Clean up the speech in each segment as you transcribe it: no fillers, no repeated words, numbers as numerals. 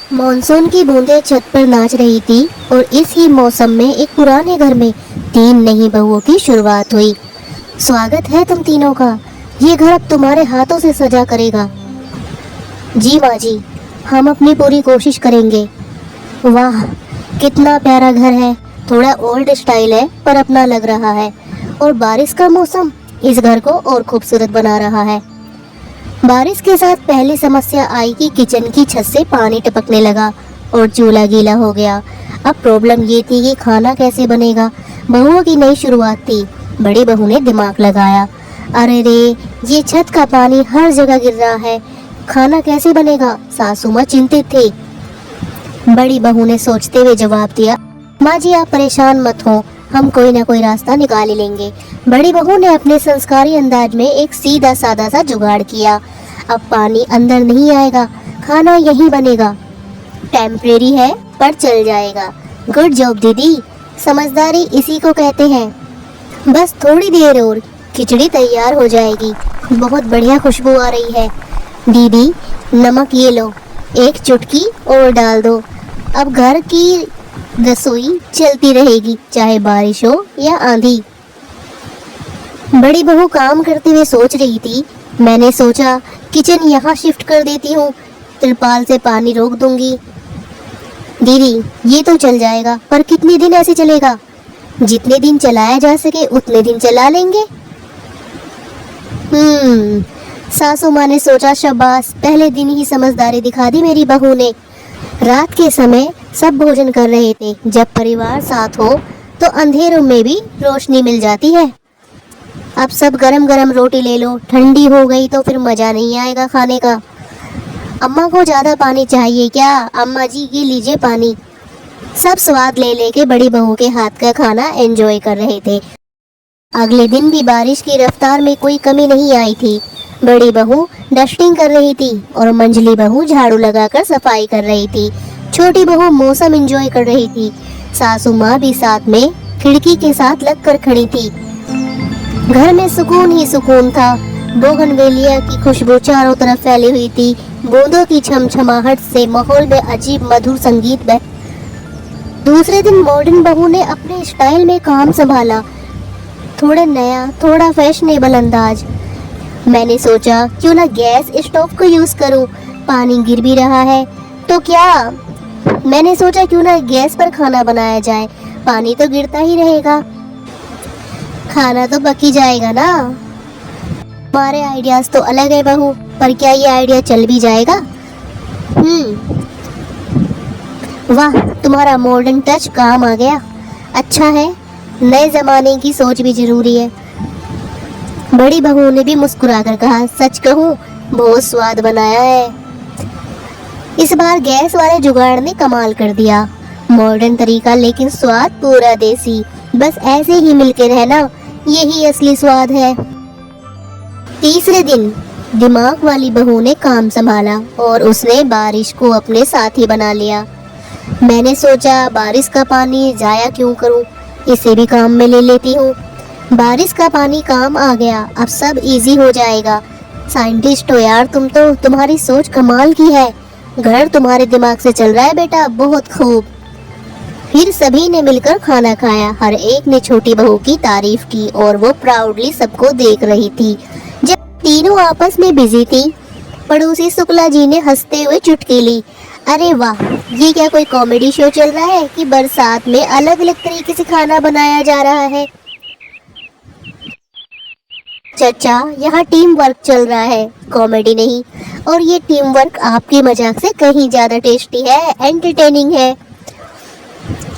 Monsoon की बूंदें छत पर नाच रही थी और इस ही मौसम में एक पुराने घर में तीन नई बहुओं की शुरुआत हुई। स्वागत है तुम तीनों का। ये घर अब तुम्हारे हाथों से सजा करेगा। जी माँ जी, हम अपनी पूरी कोशिश करेंगे। वाह, कितना प्यारा घर है। थोड़ा ओल्ड स्टाइल है पर अपना लग रहा है, और बारिश का मौसम इस घर को और खूबसूरत बना रहा है। बारिश के साथ पहली समस्या आई कि किचन की छत से पानी टपकने लगा और चूल्हा गीला हो गया। अब प्रॉब्लम ये थी कि खाना कैसे बनेगा। बहुओं की नई शुरुआत थी। बड़ी बहू ने दिमाग लगाया, अरे रे, ये छत का पानी हर जगह गिर रहा है, खाना कैसे बनेगा। सासू माँ चिंतित थी। बड़ी बहू ने सोचते हुए जवाब दिया, माँ जी आप परेशान मत हो, हम कोई ना कोई रास्ता निकाल ही लेंगे। बड़ी बहू ने अपने संस्कारी अंदाज में एक सीधा सादा सा जुगाड़ किया। अब पानी अंदर नहीं आएगा, खाना यहीं बनेगा। टेम्परेरी है पर चल जाएगा। गुड जॉब दीदी, समझदारी इसी को कहते हैं। बस थोड़ी देर और खिचड़ी तैयार हो जाएगी। बहुत बढ़िया खुशबू आ रही है। दीदी नमक ये लो, एक चुटकी और डाल दो। अब घर की रसोई चलती रहेगी, चाहे बारिश हो या आंधी। बड़ी बहू काम करते हुए सोच रही थी, मैंने सोचा किचन यहाँ शिफ्ट कर देती हूँ, तिरपाल से पानी रोक दूंगी। दीदी ये तो चल जाएगा, पर कितने दिन ऐसे चलेगा। जितने दिन चलाया जा सके उतने दिन चला लेंगे। सासू माँ ने सोचा, शाबाश, पहले दिन ही समझदारी दिखा दी मेरी बहू ने। रात के समय सब भोजन कर रहे थे। जब परिवार साथ हो तो अंधेरों में भी रोशनी मिल जाती है। अब सब गरम गरम रोटी ले लो, ठंडी हो गई तो फिर मजा नहीं आएगा खाने का। अम्मा को ज्यादा पानी चाहिए क्या। अम्मा जी ये लीजिए पानी। सब स्वाद ले लेके बड़ी बहू के हाथ का खाना एंजॉय कर रहे थे। अगले दिन भी बारिश की रफ्तार में कोई कमी नहीं आई थी। बड़ी बहू डस्टिंग कर रही थी और मंझली बहू झाड़ू लगाकर सफाई कर रही थी। छोटी बहू मौसम एंजॉय कर रही थी। सासू माँ भी साथ में खिड़की के साथ लगकर खड़ी थी। घर में सुकून ही सुकून था। बोगनवेलिया की खुशबू चारों तरफ फैली हुई थी। बूंदों की छमछमाहट से माहौल में अजीब मधुर संगीत बह। दूसरे दिन मॉडर्न बहू ने अपने स्टाइल में काम संभाला। थोड़ा नया, थोड़ा फैशनेबल अंदाज। मैंने सोचा क्यों ना गैस स्टोव को यूज करूं। पानी गिर भी रहा है तो क्या, मैंने सोचा क्यों ना गैस पर खाना बनाया जाए। पानी तो गिरता ही रहेगा, खाना तो पक ही जाएगा ना। हमारे आइडियाज तो अलग है बहू, पर क्या ये आइडिया चल भी जाएगा। वाह, तुम्हारा मॉडर्न टच काम आ गया। अच्छा है, नए जमाने की सोच भी जरूरी है। बड़ी बहू ने भी मुस्कुराकर कहा, सच कहूँ बहुत स्वाद बनाया है। इस बार गैस वाले जुगाड़ ने कमाल कर दिया। मॉडर्न तरीका लेकिन स्वाद पूरा देसी। बस ऐसे ही मिलके रहना, यही असली स्वाद है। तीसरे दिन दिमाग वाली बहू ने काम संभाला और उसने बारिश को अपने साथी बना लिया। मैंने सोचा बारिश का पानी जाया क्यों करूं, इसे भी काम में ले लेती हूँ। बारिश का पानी काम आ गया, अब सब इजी हो जाएगा। साइंटिस्ट हो यार तुम तो, तुम्हारी सोच कमाल की है। घर तुम्हारे दिमाग से चल रहा है बेटा, बहुत खूब। फिर सभी ने मिलकर खाना खाया। हर एक ने छोटी बहू की तारीफ की और वो प्राउडली सबको देख रही थी। जब तीनों आपस में बिजी थी, पड़ोसी शुक्ला जी ने हंसते हुए चुटकी ली, अरे वाह, ये क्या कोई कॉमेडी शो चल रहा है कि बरसात में अलग अलग तरीके से खाना बनाया जा रहा है। चचा, यहाँ टीम वर्क चल रहा है, कॉमेडी नहीं। और ये टीम वर्क आपकी मजाक से कहीं ज्यादा टेस्टी है, एंटरटेनिंग है।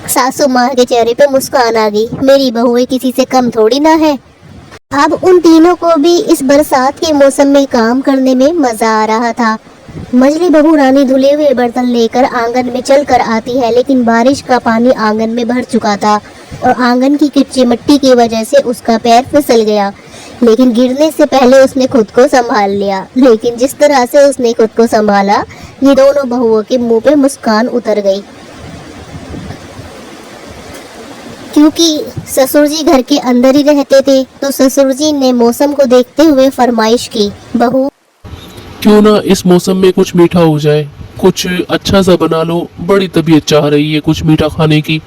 सासू माँ के चेहरे पे मुस्कान आ गई, मेरी बहुएं किसी से कम थोड़ी ना है। अब उन तीनों को भी इस बरसात के मौसम में काम करने में मजा आ रहा था। मझली बहू रानी धुले हुए बर्तन लेकर आंगन में चल कर आती है, लेकिन बारिश का पानी आंगन में भर चुका था और आंगन की कच्ची मिट्टी की वजह से उसका पैर फिसल गया। लेकिन गिरने से पहले उसने खुद को संभाल लिया। लेकिन जिस तरह से उसने खुद को संभाला, ये दोनों बहुओं के मुंह पे मुस्कान उतर गई। क्योंकि ससुर जी घर के अंदर ही रहते थे, तो ससुर जी ने मौसम को देखते हुए फरमाइश की, बहू क्यों ना इस मौसम में कुछ मीठा हो जाए, कुछ अच्छा सा बना लो, बड़ी तबीयत चाह रही है कुछ मीठा खाने की।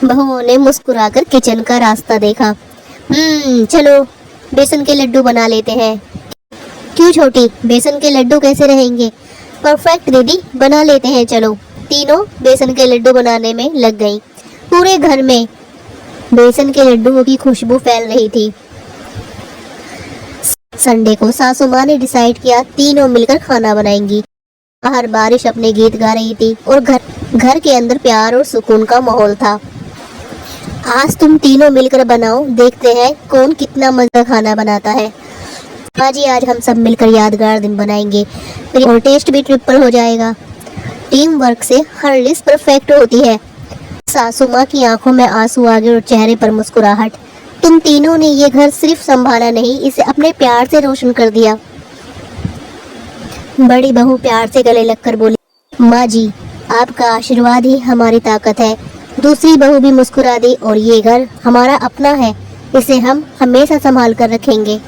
बहुओं ने मुस्कुराकर किचन का रास्ता देखा। चलो बेसन के लड्डू बना लेते हैं। क्यों छोटी, बेसन के लड्डू कैसे रहेंगे? परफेक्ट दीदी, बना लेते हैं चलो। तीनों बेसन के लड्डू बनाने में लग गईं। पूरे घर में बेसन के लड्डुओं की खुशबू फैल रही थी। संडे को सासू माँ ने डिसाइड किया तीनों मिलकर खाना बनाएंगी। बाहर बारिश अपने गीत गा रही थी और घर के अंदर प्यार और सुकून का माहौल था। आज तुम तीनों मिलकर बनाओ, देखते हैं कौन कितना मजा खाना बनाता है। आज हम सब मिलकर यादगार दिन बनाएंगे और टेस्ट भी ट्रिपल हो जाएगा। टीम वर्क से हर लिस्ट परफेक्ट होती है। सासू माँ की आंखों में आंसू आ गए और चेहरे पर मुस्कुराहट। तुम तीनों ने ये घर सिर्फ संभाला नहीं, इसे अपने प्यार से रोशन कर दिया। बड़ी बहू प्यार से गले लगकर बोली, माँ जी आपका आशीर्वाद ही हमारी ताकत है। दूसरी बहू भी मुस्कुरा दी, और ये घर हमारा अपना है, इसे हम हमेशा संभाल कर रखेंगे।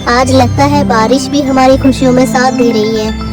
आज लगता है बारिश भी हमारी खुशियों में साथ दे रही है।